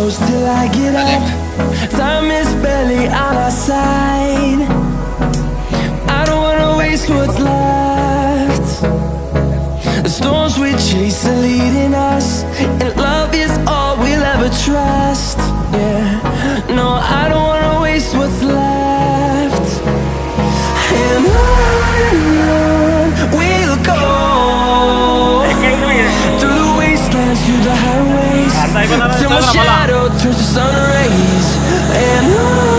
close till I get up. Time is barely on our side. I don't wanna waste what's left. The storms we chase are leading us, and love is all we'll ever trust. Yeah, no, I don't wanna waste what's left. And on we'll go, through the wastelands, through the highways, till my shadow turns to sun rays. And on